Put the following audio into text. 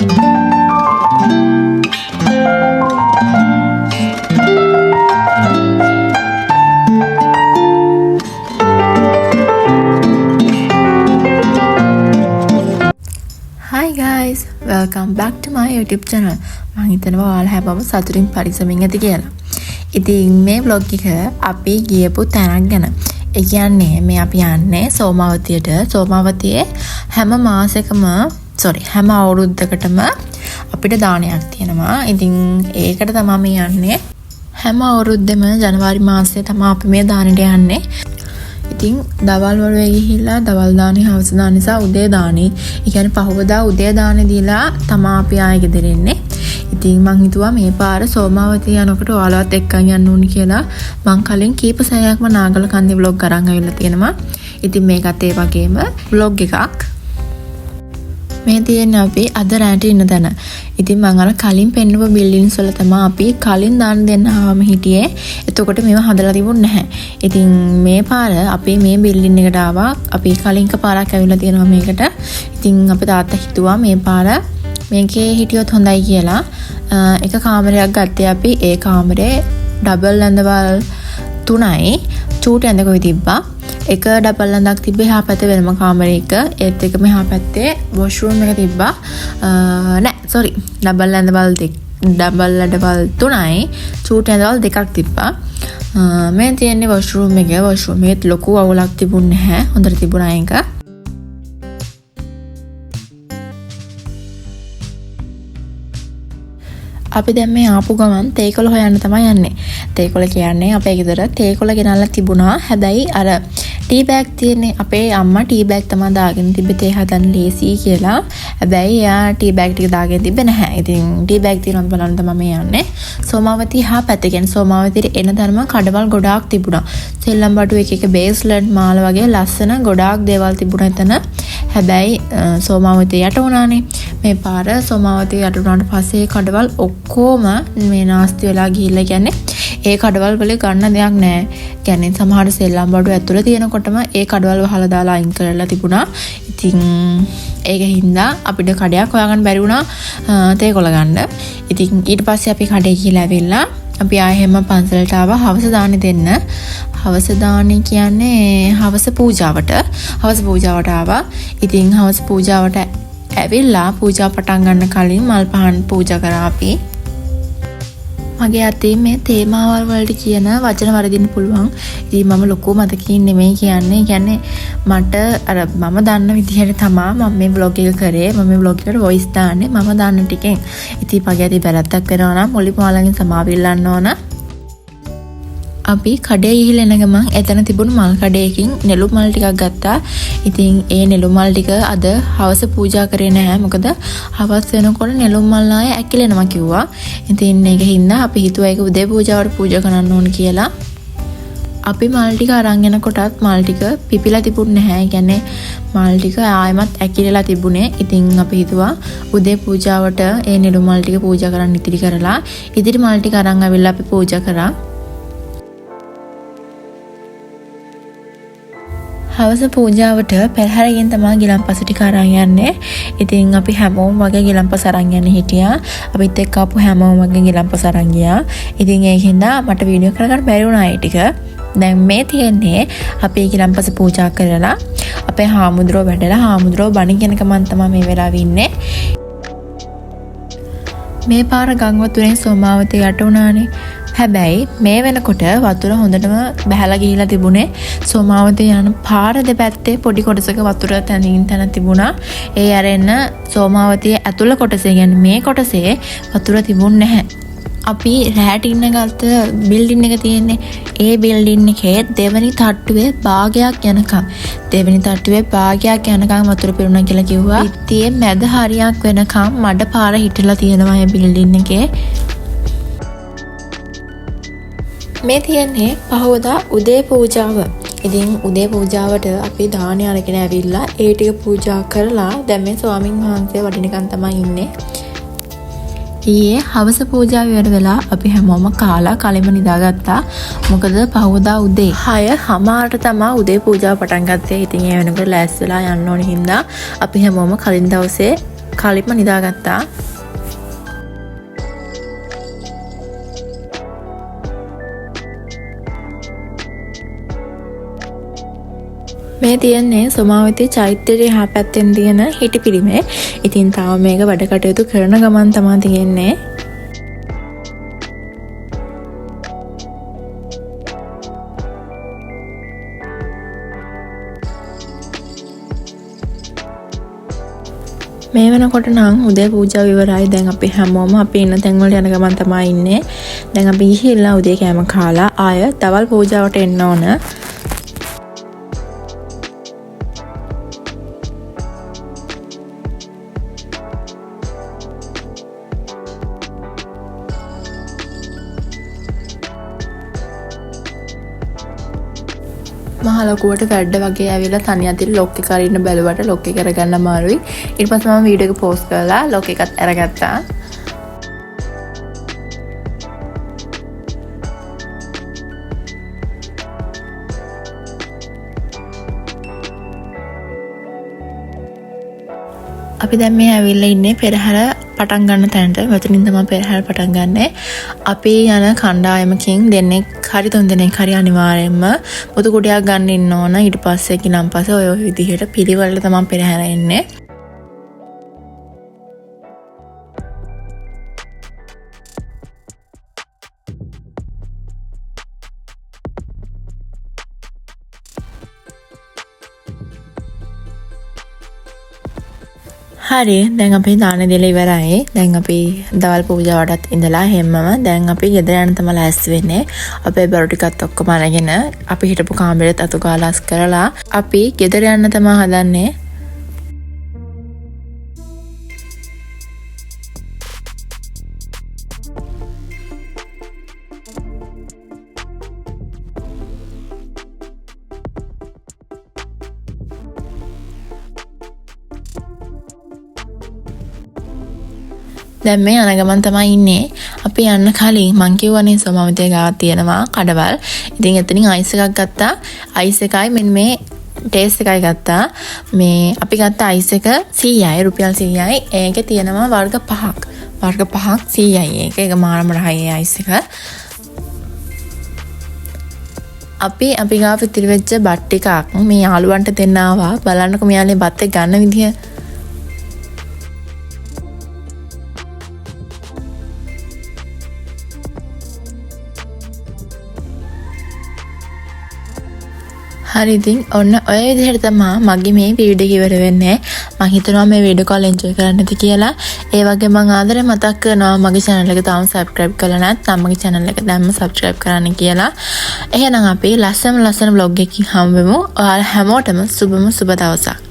Hi guys, welcome back to my YouTube channel. මම හිතනවා ඔයාලා හැමෝම සතුටින් පරිස්සමින් ඇති කියලා. ඉතින් මේ vlog එක අපි ගියපු තැනක් ගැන. ඒ කියන්නේ මේ අපි යන්නේ සෝමාවතියට. සෝමාවතියේ හැම අවුරුද්දකටම අපිට දානයක් තියෙනවා. ඉතින් ඒකට තමයි මේ යන්නේ. හැම අවුරුද්දෙම ජනවාරි මාසයේ තමයි අපි මේ දානෙට යන්නේ. ඉතින් දවල් වරුවේ ගිහිල්ලා දවල් දානේ හවස දාන නිසා උදේ දානේ. ඒ කියන්නේ පහවදා උදේ දානේ දීලා තමයි අපි ආයෙ ගෙදර එන්නේ. ඉතින් මං හිතුවා මේ පාර සෝමාවතිය යනකොට ඔයාලවත් එක්කන් යන්න ඕනි කියලා. මං කලින් කීප සැරයක්ම නාගල කන්දේ vlog අරන් ආවිල්ලා තියෙනවා. ඉතින් මේකත් ඒ වගේම vlog එකක්. මේ තියෙන්නේ අපි අද රැට ඉන්න තැන. ඉතින් මම අර කලින් පෙන්නපු බිල්ඩින්ස් වල තමයි අපි කලින් දාන දෙන්න ආවම හිටියේ. එතකොට මේව හදලා තිබුණ නැහැ. ඉතින් මේ පාර අපි මේ බිල්ඩින් එකට ආවා. අපි කලින් පාරක් ඇවිල්ලා තියෙනවා මේකට. ඉතින් අපේ තාත්තා හිතුවා මේ පාර මේකේ හිටියොත් හොඳයි කියලා. එක කාමරයක් ගත්තේ අපි. ඒ කාමරේ ඩබල් ඇඳවල් 3යි චූටි ඇඳකුයි තිබ්බා. එක ඩබල් ඇඳක් තිබ්බේ එහා පැත්තේ වෙනම කාමරයක. ඒත් එක මෙහා පැත්තේ වොෂ්රූම් එක තිබ්බා. ඩබල් ඇඳවල් 3යි චූටි ඇඳවල් 2ක් තිබ්බා. මේ තියෙන්නේ වොෂ්රූම් එක. වොෂ්රූම් එකේ ලොකු අවුලක් තිබුණේ නැහැ. හොඳට තිබුණා ඒක. අපි දැන් මේ ආපු ගමන් තේකොළ හොයන්න තමයි යන්නේ. තේකොළ කියන්නේ අපේ ගෙදර තේකොළ ගෙනල්ලා තිබුණා. හැබැයි අර ටී බෑග් තියෙන්නේ අපේ අම්මා ටී බෑග් තමයි දාගෙන තිබ්බේ තේ හදන්න ලේසි කියලා. හැබැයි එයා ටී බෑග් ටික දාගෙන තිබ්බේ නැහැ. ඉතින් ටී බෑග් තියෙනවද බලන්න තමයි මේ යන්නේ. සෝමාවතිය හා පැත්තේ කියන්නේ සෝමාවතියට එන ධර්ම කඩවල් ගොඩාක් තිබුණා. සෙල්ලම් බටු එක බේස්ලන්ට් මාල වගේ ලස්සන ගොඩාක් දේවල් තිබුණා එතන. හැබැයි සෝමාවතිය යට වුණානේ. මේ පාර සෝමාවතිය යට වුණාට පස්සේ කඩවල් ඔක්කොම මේ නාස්ති වෙලා ගිහිල්ලා කියන්නේ ඒ කඩවල් වල ගන්න දෙයක් නැහැ. කියන්නේ සමහර සෙල්ලම් බඩු ඇතුළේ තියෙනකොටම ඒ කඩවල් වහලා දාලා අයින් කරලා තිබුණා. ඉතින් ඒක හින්දා අපිට කඩයක් හොයාගන්න බැරි වුණා තේකොළ ගන්න. ඉතින් ඊට පස්සේ අපි කඩේ ගිහලා ඇවිල්ලා අපි ආයෙම පන්සලට ආවා හවස දානේ දෙන්න. හවස දානේ කියන්නේ හවස පූජාවට. හවස පූජාවට ආවා. ඉතින් හවස පූජාවට ඇවිල්ලා පූජා පටන් ගන්න කලින් මල් පහන් පූජා කරා අපි. මගේ අතේ මේ තේමාවල් වලට කියන වචන වරදින්න පුළුවන්. ඉතින් මම ලොකු මතකින් නෙමෙයි කියන්නේ. කියන්නේ මට අර මම දන්න විදිහට තමයි මම මේ vlog එක කරේ. මම මේ vlog එකට voice දාන්නේ මම දන්න ටිකෙන්. ඉතින් පගයදී වැරද්දක් වෙනවා නම් මුලින්ම ඔයාලගෙන් සමාව ඉල්ලන්න ඕන. අපි කඩේ ගිහින් එන ගමන් එතන තිබුණු මල් කඩේකින් නෙළු මල් ටිකක් ගත්තා. ඉතින් ඒ නෙළු මල් ටික අද හවස පූජා කරේ නැහැ. මොකද හවස් වෙනකොට නෙළු මල් ආයේ ඇකිලෙනවා කිව්වා. ඉතින් ඒක හින්දා අපි හිතුවා ඒක උදේ පූජාවට පූජා කරන්න ඕන කියලා. අපි මල් ටික අරන් එනකොටත් මල් ටික පිපිලා තිබුණේ නැහැ. ඒ කියන්නේ මල් ටික ආයෙමත් ඇකිලලා තිබුණේ. ඉතින් අපි හිතුවා උදේ පූජාවට ඒ නෙළු මල් ටික පූජා කරන්න ඉතිරි කරලා ඉදිරි මල් ටික අරන් ආවිල්ලා අපි පූජා කරා. හවස පූජාවට පෙරහැරගෙන් තමයි ගිලන්පස ටික අරන් යන්නේ. ඉතින් අපි හැමෝම වගේ ගිලන්පස අරන් යන්නේ හිටියා. අපිත් එක්ක ආපු හැමෝම වගේ ගිලන්පස අරන් ගියා. ඉතින් ඒකින්ද මට වීඩියෝ කරගන්න බැරි වුණා ඒ ටික. දැන් මේ තියෙන්නේ අපි ගිලන්පස පූජා කරලා අපේ හාමුදුරුවෝ වැඩලා හාමුදුරුවෝ බණ කියන ගමන් තමයි මේ වෙලාවෙ ඉන්නේ. මේ පාර ගම් වතුරෙන් සෝමාවතිය යට වුණානේ. හැබැයි මේ වෙනකොට වතුර හොඳටම බහැලා ගිහිලා තිබුණේ. සෝමාවතිය යන පාර දෙපැත්තේ පොඩි කොටසක වතුර තැනින් තැන තිබුණා. ඒ ඇරෙන්න සෝමාවතිය ඇතුළ කොටසේ කියන්නේ මේ කොටසේ වතුර තිබුණ නැහැ. අපි රැට ඉන්න ගත්ත බිල්ඩින් එක තියෙන්නේ. ඒ බිල්ඩින් එකේ දෙවෙනි තට්ටුවේ භාගයක් යනකම් වතුර පිරුණා කියලා කිව්වා. ඉතින් මැද හරියක් වෙනකම් මඩ පාර හිටලා තියෙනවා මේ බිල්ඩින් එකේ. මේ තියෙන්නේ පහවදා උදේ පූජාව. ඉතින් උදේ පූජාවට අපි දානය අරගෙන ඇවිල්ලා ඒ ටික පූජා කරලා දැන් මේ ස්වාමින් වහන්සේ වඩිනකන් තමයි ඉන්නේ. ඊයේ හවස පූජාව ඉවර වෙලා අපි හැමෝම කාලා කලින්ම නිදාගත්තා. මොකද පහවදා උදේ 6:00ට තමයි උදේ පූජාව පටන් ගත්තේ. ඉතින් ඒ වෙනකොට ලෑස්ති වෙලා යන්න ඕන හින්දා අපි හැමෝම කලින් දවසේ කලින්ම නිදාගත්තා. මේ තියන්නේ සෝමාවතී චෛත්‍යයේ හා පැත්තෙන් තියෙන හිටි පිළිමේ. ඉතින් තාම මේක වැඩ කටයුතු කරන ගමන් තමයි තියෙන්නේ. මේ වෙනකොට නම් උදේ පූජාව ඉවරයි. දැන් අපි හැමෝම අපි ඉන්න තැන් වලට යන ගමන් තමයි ඉන්නේ. දැන් අපි ගිහිල්ලා උදේ කෑම කාලා ආය දවල් පූජාවට එන්න ඕන. මහ ලොකුවට වැඩ වගේ ඇවිල්ලා තනිය අතින් ලොක් එක අරින්න බැලුවට ලොක් එක අරගන්න අමාරුයි. ඊට පස්සේ මම වීඩියෝ එක පෝස්ට් කරලා ලොක් එකත් අරගත්තා. අපි දැන් මේ ඇවිල්ලා ඉන්නේ පෙරහැර පටන් ගන්න තැනට. මෙතනින් තමයි පෙරහැර පටන් ගන්නෙ. අපි යන කණ්ඩායමකින් දෙන්නෙක් හරි තුන් දෙනෙක් හරි අනිවාර්යයෙන්ම මුතු කුඩයක් ගන්න ඉන්න ඕන. ඊට පස්සේ කිනම් ඔය විදිහට පිළිවෙලට තමයි පෙරහැර එන්නේ. හරි දැන් අපි දාන දීලා ඉවරයි. දැන් අපි දවල් පූජාවටත් ඉඳලා හැමම දැන් අපි ගෙදර යන්න තමයි ලෑස්ති වෙන්නේ. අපේ බරු ටිකත් ඔක්කොම අරගෙන අපි හිටපු කාමරෙත් අතු ගාලාස් කරලා අපි ගෙදර යන්න තමයි හදන්නේ. දැන් මේ යන ගමන් තමයි ඉන්නේ. අපි යන්න කලින් මං කිව්වනේ සෝමාවතිය ගාව තියෙනවා කඩවල්. ඉතින් එතනින් අයිස් එකක් ගත්තා. අයිස් එකයි මෙන්න මේ ටේස්ට් එකයි ගත්තා. මේ අපි ගත්ත අයිස් එක 100යි රුපියල් 100යි. ඒකේ තියෙනවා වර්ග 5ක්. වර්ග 5ක් 100යි. ඒක මාරම රහයි අයිස් එක. අපි ගාව ඉතිරි වෙච්ච බත් ටිකක් මේ යාළුවන්ට දෙන්න ආවා. බලන්නකෝ මෙයාලේ බත් එක ගන්න විදිය. හරි ඉතින් ඔන්න ඔය විදිහට තමයි මගේ මේ වීඩියෝ එක ඉවර වෙන්නේ. මම හිතනවා මේ වීඩියෝ කෝල් එන්ජොයි කරන්න ඇති කියලා. ඒ වගේ මම ආදරේ මතක් කරනවා මගේ channel එක තාම subscribe කරලා නැත්නම් මගේ channel එක දැන්ම subscribe කරන්න කියලා. එහෙනම් අපි ලස්සන vlog එකකින් හමු වෙමු. ඔයාලා හැමෝටම සුබම සුබ දවසක්.